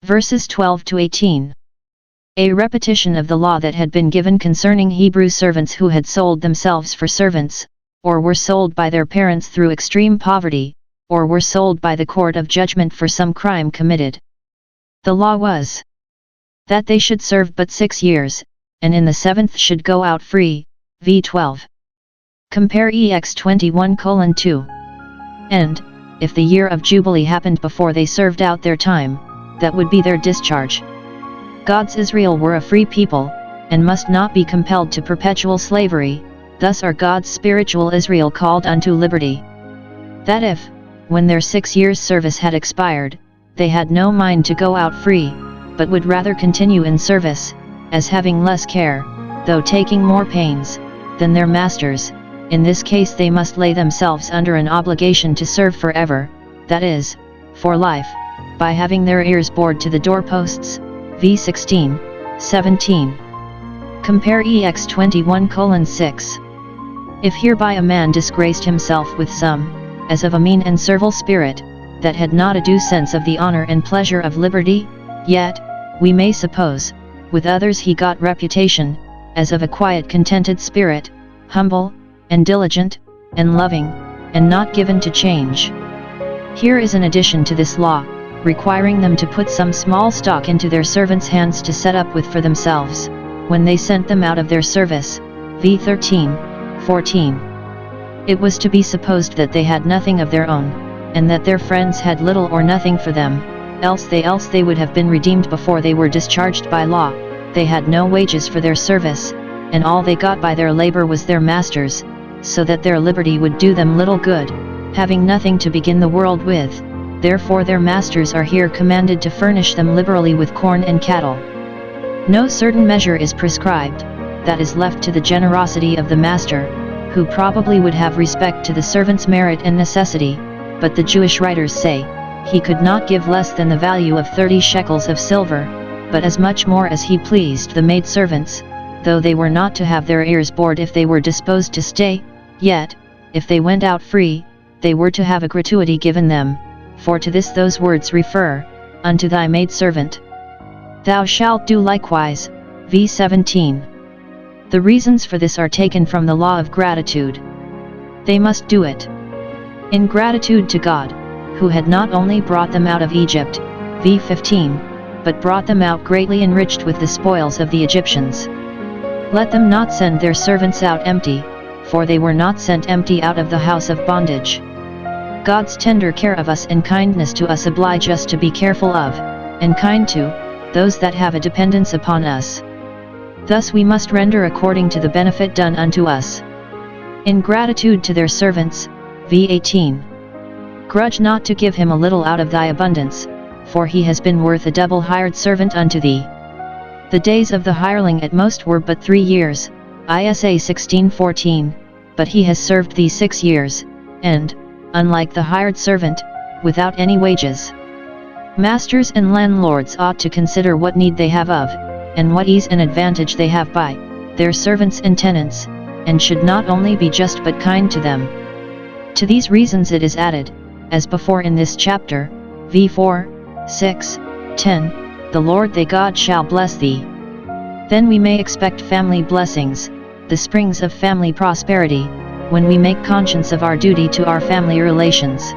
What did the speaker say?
Verses 12 to 18. A repetition of the law that had been given concerning Hebrew servants who had sold themselves for servants, or were sold by their parents through extreme poverty, or were sold by the court of judgment for some crime committed. The law was that they should serve but 6 years, and in the 7th should go out free, v. 12. Compare Ex 21:2. And, if the year of Jubilee happened before they served out their time, that would be their discharge. God's Israel were a free people, and must not be compelled to perpetual slavery, thus are God's spiritual Israel called unto liberty. That if, when their 6 years' service had expired, they had no mind to go out free, but would rather continue in service, as having less care, though taking more pains, than their masters, in this case they must lay themselves under an obligation to serve forever, that is, for life, by having their ears bored to the doorposts, v. 16, 17. Compare Ex 21:6. If hereby a man disgraced himself with some, as of a mean and servile spirit, that had not a due sense of the honor and pleasure of liberty, yet, we may suppose, with others he got reputation, as of a quiet contented spirit, humble, and diligent, and loving, and not given to change. Here is an addition to this law, requiring them to put some small stock into their servants' hands to set up with for themselves, when they sent them out of their service, v. 13:14. It was to be supposed that they had nothing of their own, and that their friends had little or nothing for them, else they would have been redeemed before they were discharged by law. They had no wages for their service, and all they got by their labor was their masters, so that their liberty would do them little good, having nothing to begin the world with. Therefore their masters are here commanded to furnish them liberally with corn and cattle. No certain measure is prescribed, that is left to the generosity of the master, who probably would have respect to the servant's merit and necessity, but the Jewish writers say, he could not give less than the value of 30 shekels of silver, but as much more as he pleased the maidservants, though they were not to have their ears bored if they were disposed to stay, yet, if they went out free, they were to have a gratuity given them, for to this those words refer, unto thy maidservant. Thou shalt do likewise, v. 17. The reasons for this are taken from the law of gratitude. They must do it in gratitude to God, who had not only brought them out of Egypt, v. 15, but brought them out greatly enriched with the spoils of the Egyptians. Let them not send their servants out empty, for they were not sent empty out of the house of bondage. God's tender care of us and kindness to us oblige us to be careful of, and kind to, those that have a dependence upon us. Thus we must render according to the benefit done unto us. In gratitude to their servants, v. 18. Grudge not to give him a little out of thy abundance, for he has been worth a double hired servant unto thee. The days of the hireling at most were but 3 years, Isa 16:14, but he has served thee 6 years, and, unlike the hired servant, without any wages. Masters and landlords ought to consider what need they have of, and what ease and advantage they have by, their servants and tenants, and should not only be just but kind to them. To these reasons it is added, as before in this chapter, v. 4, 6, 10, the Lord thy God shall bless thee. Then we may expect family blessings, the springs of family prosperity, when we make conscience of our duty to our family relations.